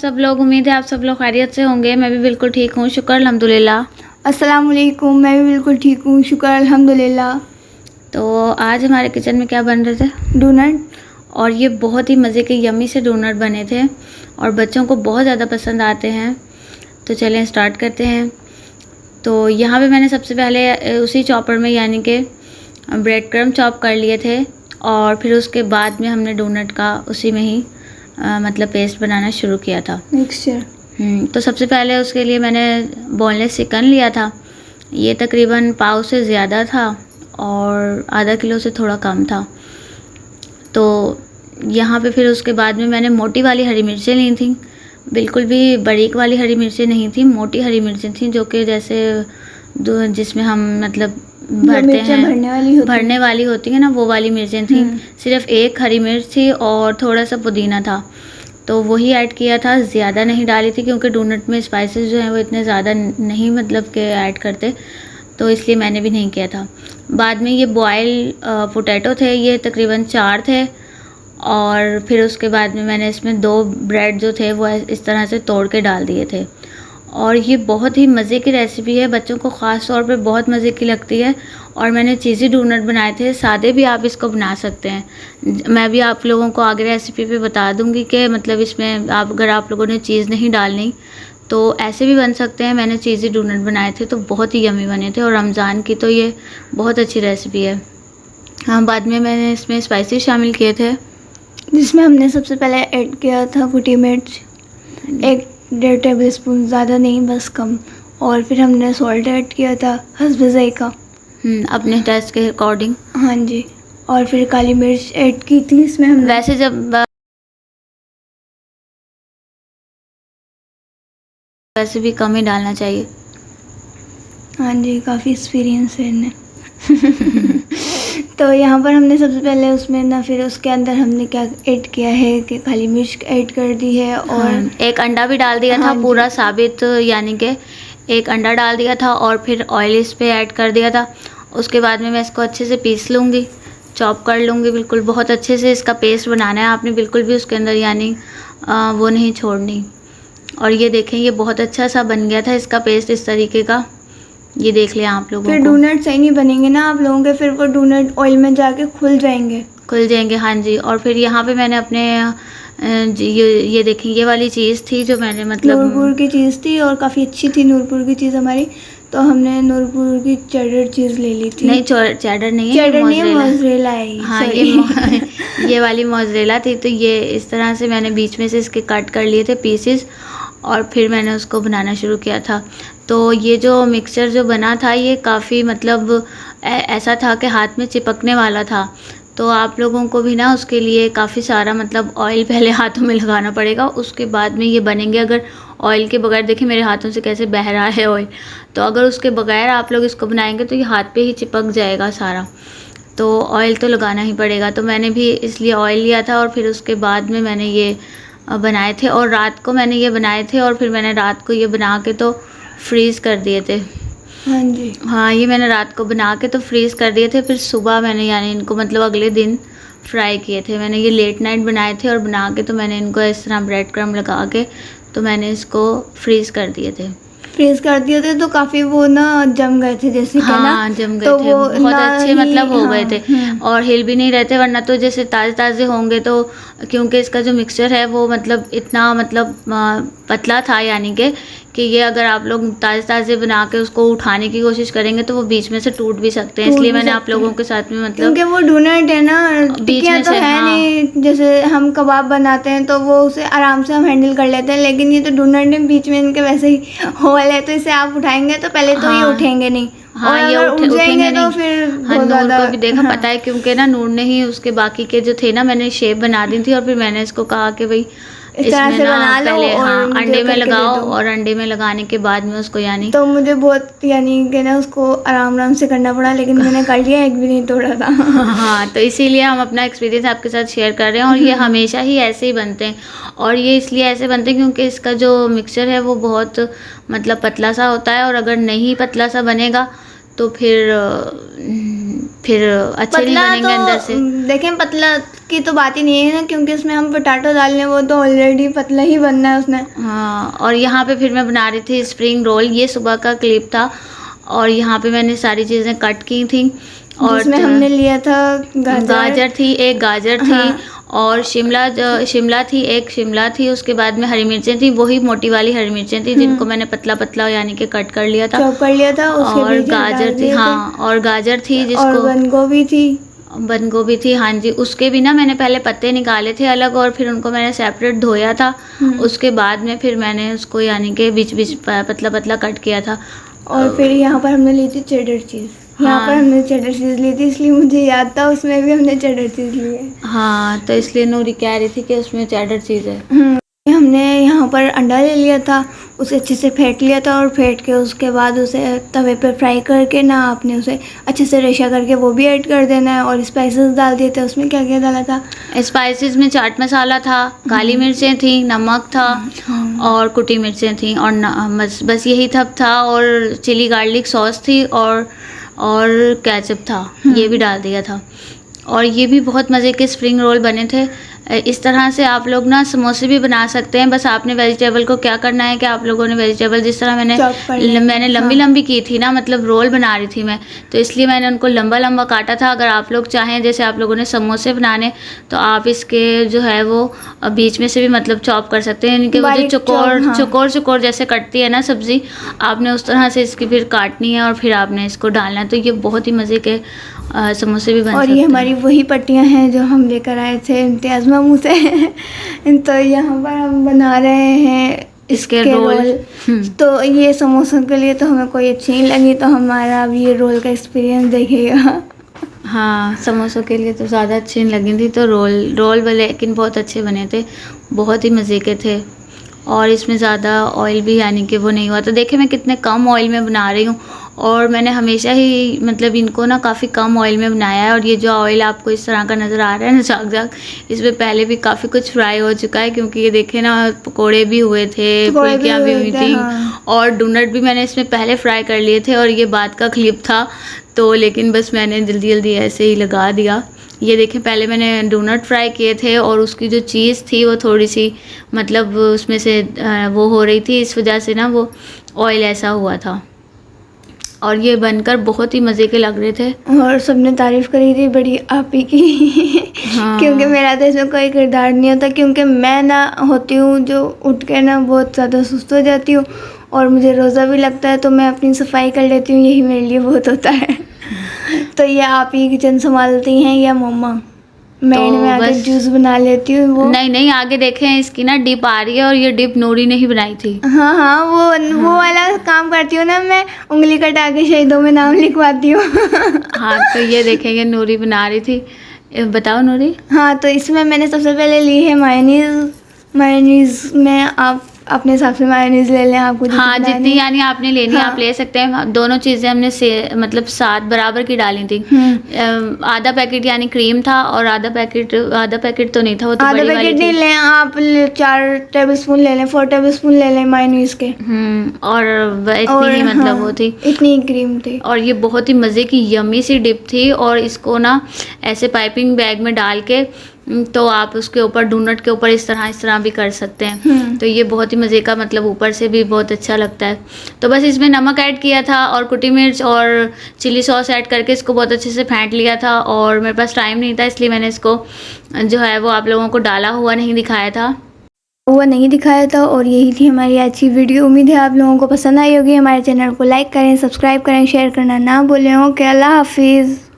सब लोग? उम्मीद है आप सब लोग खैरियत से होंगे। मैं भी बिल्कुल ठीक हूँ, शुक्र अल्हम्दुलिल्लाह। अस्सलाम वालेकुम। मैं भी बिल्कुल ठीक हूँ, शुक्र अल्हम्दुलिल्लाह। तो आज हमारे किचन में क्या बन रहे थे? डोनट। और ये बहुत ही मज़े के यम्मी से डोनट बने थे और बच्चों को बहुत ज़्यादा पसंद आते हैं। तो चलें स्टार्ट करते हैं। तो यहाँ पे मैंने सबसे पहले उसी चॉपर में यानी कि ब्रेड क्रम चॉप कर लिए थे और फिर उसके बाद में हमने डोनट का उसी में ही मतलब पेस्ट बनाना शुरू किया था, मिक्सचर। तो सबसे पहले उसके लिए मैंने बोनलेस चिकन लिया था। ये तकरीबन पाव से ज़्यादा था और आधा किलो से थोड़ा कम था। तो यहाँ पे फिर उसके बाद में मैंने मोटी वाली हरी मिर्चें ली थी, बिल्कुल भी बारीक वाली हरी मिर्चें नहीं थी, मोटी हरी मिर्चें थी जो कि जैसे जिसमें हम मतलब भरते हैं, भरने वाली होती है ना, वो वाली मिर्चें थी। सिर्फ एक हरी मिर्च थी और थोड़ा सा पुदीना था, तो वही ऐड किया था। ज़्यादा नहीं डाली थी क्योंकि डोनट में स्पाइसेस जो हैं वो इतने ज़्यादा नहीं मतलब के ऐड करते, तो इसलिए मैंने भी नहीं किया था। बाद में ये बॉयल पोटैटो थे, ये तकरीबन 4 थे और फिर उसके बाद में मैंने इसमें 2 ब्रेड जो थे वो इस तरह से तोड़ के डाल दिए थे। और ये बहुत ही मज़े की रेसिपी है, बच्चों को ख़ास तौर पे बहुत मज़े की लगती है। और मैंने चीज़ी डोनट बनाए थे, सादे भी आप इसको बना सकते हैं। मैं भी आप लोगों को आगे रेसिपी पे बता दूंगी कि मतलब इसमें अगर आप लोगों ने चीज़ नहीं डालनी तो ऐसे भी बन सकते हैं। मैंने चीज़ी डोनट बनाए थे तो बहुत ही यम्मी बने थे और रमज़ान की तो ये बहुत अच्छी रेसिपी है। हाँ, बाद में मैंने इसमें स्पाइसी शामिल किए थे, जिसमें हमने सबसे पहले ऐड किया था कुटी मिर्च 1-1.5 टेबल स्पून, ज़्यादा नहीं बस कम। और फिर हमने सॉल्ट ऐड किया था हस्ब ज़ायक़ा, अपने टेस्ट के अकॉर्डिंग। हाँ जी। और फिर काली मिर्च ऐड की थी इसमें हमने। वैसे जब वैसे भी कम ही डालना चाहिए। हाँ जी, काफ़ी एक्सपीरियंस है इन्हें। तो यहाँ पर हमने सबसे पहले उसमें ना, फिर उसके अंदर हमने क्या ऐड किया है कि काली मिर्च ऐड कर दी है और एक अंडा भी डाल दिया था, पूरा साबित, यानी कि एक अंडा डाल दिया था और फिर ऑयल इस पे ऐड कर दिया था। उसके बाद में मैं इसको अच्छे से पीस लूँगी, चॉप कर लूँगी, बिल्कुल बहुत अच्छे से इसका पेस्ट बनाना है आपने, बिल्कुल भी उसके अंदर यानी वो नहीं छोड़नी। और ये देखें, ये बहुत अच्छा सा बन गया था इसका पेस्ट इस तरीके का, ये देख लें आप लोगों को। फिर डोनट सही नहीं बनेंगे ना आप लोगों के, फिर वो डोनट ऑयल में जाके खुल जाएंगे। हाँ जी। और फिर यहाँ पे मैंने अपने ये देखें, ये वाली चीज़ थी जो मैंने मतलब नूरपुर की चीज़ थी और काफ़ी अच्छी थी नूरपुर की चीज़ हमारी, तो हमने नूरपुर की चेडर चीज़ ले ली थी। नहीं, चेडर नहीं है, चेडर नहीं है, मोज़रेला है। हाँ, ये वाली मोज़रेला थी। तो ये इस तरह से मैंने बीच में से इसके कट कर लिए थे पीसेस और फिर मैंने उसको बनाना शुरू किया था। तो ये जो मिक्सचर जो बना था ये काफ़ी मतलब ऐसा था कि हाथ में चिपकने वाला था, तो आप लोगों को भी ना उसके लिए काफ़ी सारा मतलब ऑयल पहले हाथों में लगाना पड़ेगा, उसके बाद में ये बनेंगे। अगर ऑयल के बगैर, देखिए मेरे हाथों से कैसे बह रहा है ऑयल, तो अगर उसके बगैर आप लोग इसको बनाएंगे तो ये हाथ पे ही चिपक जाएगा सारा, तो ऑयल तो लगाना ही पड़ेगा। तो मैंने भी इसलिए ऑयल लिया था और फिर उसके बाद में मैंने ये बनाए थे और रात को मैंने ये बनाए थे और फिर मैंने रात को ये बना के तो फ्रीज़ कर दिए थे। हाँ जी, हाँ, ये मैंने रात को बना के तो फ्रीज़ कर दिए थे, फिर सुबह मैंने यानी इनको मतलब अगले दिन फ्राई किए थे। मैंने ये लेट नाइट बनाए थे और बना के तो मैंने इनको इस तरह ब्रेड क्रम्ब लगा के तो मैंने इसको फ्रीज़ कर दिए थे। फ्रीज कर दिए थे तो काफ़ी वो ना जम गए थे, जैसे हाँ, जम गए तो थे, बहुत अच्छे मतलब हो गए थे और हिल भी नहीं रहते, वरना तो जैसे ताज़े ताज़े होंगे तो, क्योंकि इसका जो मिक्सचर है वो मतलब इतना मतलब पतला था, यानी कि ये अगर आप लोग ताज़े ताज़े बना के उसको उठाने की कोशिश करेंगे तो वो बीच में से टूट भी सकते हैं, इसलिए मैंने आप लोगों के साथ में मतलब, क्योंकि वो डोनट है ना, बीच में तो से है नहीं, जैसे हम कबाब बनाते हैं तो वो उसे आराम से हम हैंडल कर लेते हैं, लेकिन ये तो डोनट है, बीच में इनके वैसे ही होल है, तो इसे आप उठाएंगे तो पहले तो ये उठेंगे नहीं। हाँ, ये उठेंगे तो फिर हाँ, नूर को भी देखा, पता है, क्योंकि ना नूर ने ही उसके बाकी के जो थे ना, मैंने शेप बना दी थी और फिर मैंने इसको कहा कि भाई इसमें ना पहले अंडे में लगाओ और अंडे में लगाने के बाद में उसको यानी, तो मुझे बहुत यानी कि ना उसको आराम आराम से करना पड़ा, लेकिन मैंने कर लिया, एक भी नहीं तोड़ा था। हाँ, तो इसीलिए हम अपना एक्सपीरियंस आपके साथ शेयर कर रहे हैं और ये हमेशा ही ऐसे ही बनते हैं और ये इसलिए ऐसे बनते हैं क्योंकि इसका जो मिक्सचर है वो बहुत मतलब पतला सा होता है और अगर नहीं पतला सा बनेगा तो फिर फिर अच्छे नहीं पतला बनेंगे तो अंदर से। देखें, पतला की तो बात ही नहीं है ना, क्योंकि उसमें हम पोटैटो डाल लें, वो तो ऑलरेडी पतला ही बनना है उसमें। हाँ, और यहाँ पे फिर मैं बना रही थी स्प्रिंग रोल। ये सुबह का क्लिप था और यहाँ पे मैंने सारी चीज़ें कट की थी और जिसमें हमने लिया था गाजर थी, एक गाजर थी, हाँ। और शिमला थी, एक शिमला थी, उसके बाद में हरी मिर्चें थी, वही मोटी वाली हरी मिर्चें थी जिनको मैंने पतला पतला यानी कि कट कर लिया था, चॉप कर लिया था। उसके और बीज डाल गाजर थी, दिए थे। हाँ, और गाजर थी और जिसको बंद गोभी थी। बंद गोभी थी, हाँ जी। उसके भी ना मैंने पहले पत्ते निकाले थे अलग और फिर उनको मैंने सेपरेट धोया था। उसके बाद में फिर मैंने उसको यानी कि बीच बीच पतला पतला कट किया था। और फिर यहाँ पर हमने ली थी चेडर चीज़। यहाँ हाँ। पर हमने चेडर चीज़ ली थी, इसलिए मुझे याद था उसमें भी हमने चेडर चीज़ ली है। हाँ, तो इसलिए नूरी कह रही थी कि उसमें चेडर चीज़ है। हमने यहाँ पर अंडा ले लिया था, उसे अच्छे से फेंट लिया था और फेंट के उसके बाद उसे तवे पे फ्राई करके ना आपने उसे अच्छे से रेशा करके वो भी ऐड कर देना है। और स्पाइसेस डाल दिए थे। उसमें क्या क्या डाला था? स्पाइसेस में चाट मसाला था, काली मिर्चें थी, नमक था और कुटी मिर्चें थी और बस यही सब था। और चिली गार्लिक सॉस थी और केचप था, ये भी डाल दिया था। और ये भी बहुत मज़े के स्प्रिंग रोल बने थे। इस तरह से आप लोग ना समोसे भी बना सकते हैं। बस आपने वेजिटेबल को क्या करना है कि आप लोगों ने वेजिटेबल जिस तरह मैंने लंबी लंबी की थी ना, मतलब रोल बना रही थी मैं, तो इसलिए मैंने उनको लंबा लंबा काटा था। अगर आप लोग चाहें जैसे आप लोगों ने समोसे बनाने, तो आप इसके जो है वो बीच में से भी मतलब चॉप कर सकते हैं। इनके वो जो चुकोर जैसे कटती है ना सब्ज़ी, आपने उस तरह से इसकी फिर काटनी है और फिर आपने इसको डालना है। तो ये बहुत ही मज़े के समोसे भी बन सकते हैं। और ये हमारी वही पट्टियाँ हैं जो हम लेकर आए थे इम्तियाज़ मामू से। तो यहाँ पर हम बना रहे हैं इसके रोल। तो ये समोसों के लिए तो हमें कोई अच्छी नहीं लगी, तो हमारा अब ये रोल का एक्सपीरियंस देखिएगा। हाँ, समोसों के लिए तो ज़्यादा अच्छी नहीं लगी थी, तो रोल वाले लेकिन बहुत अच्छे बने थे, बहुत ही मज़े के थे। और इसमें ज़्यादा ऑयल भी यानी कि वो नहीं हुआ। तो देखिए मैं कितने कम ऑयल में बना रही हूँ, और मैंने हमेशा ही मतलब इनको ना काफ़ी कम ऑयल में बनाया है। और ये जो ऑयल आपको इस तरह का नज़र आ रहा है ना झाग, इसमें पहले भी काफ़ी कुछ फ्राई हो चुका है, क्योंकि ये देखे ना पकोड़े भी हुए थे, फुल्कियाँ भी हुई थी, और डोनट भी मैंने इसमें पहले फ्राई कर लिए थे। और ये बात का क्लिप था, तो लेकिन बस मैंने जल्दी जल्दी ऐसे ही लगा दिया। ये देखें, पहले मैंने डोनट फ्राई किए थे और उसकी जो चीज़ थी वो थोड़ी सी मतलब उसमें से वो हो रही थी, इस वजह से ना वो ऑयल ऐसा हुआ था। और ये बनकर बहुत ही मज़े के लग रहे थे और सबने तारीफ़ करी थी बड़ी आप ही की। हाँ। क्योंकि मेरा तो इसमें कोई किरदार नहीं होता, क्योंकि मैं ना होती हूँ जो उठ के ना बहुत ज़्यादा सुस्त हो जाती हूँ और मुझे रोज़ा भी लगता है, तो मैं अपनी सफाई कर लेती हूँ, यही मेरे लिए बहुत होता है। तो ये आप ही किचन संभालती हैं या मम्मा? मैं तो इनमें आगे जूस बना लेती हूँ। वो नहीं आगे देखें, इसकी ना डिप आ रही है और ये डिप नूरी ने ही बनाई थी। हाँ, वो वाला काम करती हूँ ना मैं, उंगली कटा के शहीदों में नाम लिखवाती हूँ। हाँ, तो ये देखेंगे नूरी बना रही थी। बताओ नूरी। हाँ, तो इसमें मैंने सबसे पहले ली है मायोनीज़ में आप अपने हिसाब से मायोनीज़ ले लें, आपको जितनी यानी आपने लेनी आप ले सकते हैं। दोनों चीज़ें हमने मतलब 7 बराबर की डाली थी। आधा पैकेट यानी क्रीम था और आधा पैकेट तो नहीं था, वो तो आधा पैकेट नहीं लें आप, 4 टेबलस्पून ले लें, 4 टेबलस्पून ले लें मायोनीज़ के। और इतनी ही मतलब वो थी, इतनी क्रीम थी। और ये बहुत ही मज़े की यम्मी सी डिप थी। और इसको ना ऐसे पाइपिंग बैग में डाल के तो आप उसके ऊपर डोनट के ऊपर इस तरह भी कर सकते हैं। तो ये बहुत ही मज़े का मतलब ऊपर से भी बहुत अच्छा लगता है। तो बस इसमें नमक ऐड किया था और कुटी मिर्च और चिली सॉस ऐड करके इसको बहुत अच्छे से फेंट लिया था। और मेरे पास टाइम नहीं था, इसलिए मैंने इसको जो है वो आप लोगों को डाला हुआ नहीं दिखाया था। और यही थी हमारी आज की वीडियो। उम्मीद है आप लोगों को पसंद आई होगी। हमारे चैनल को लाइक करें, सब्सक्राइब करें, शेयर करना ना भूलें। ओके, अल्लाह हाफिज़।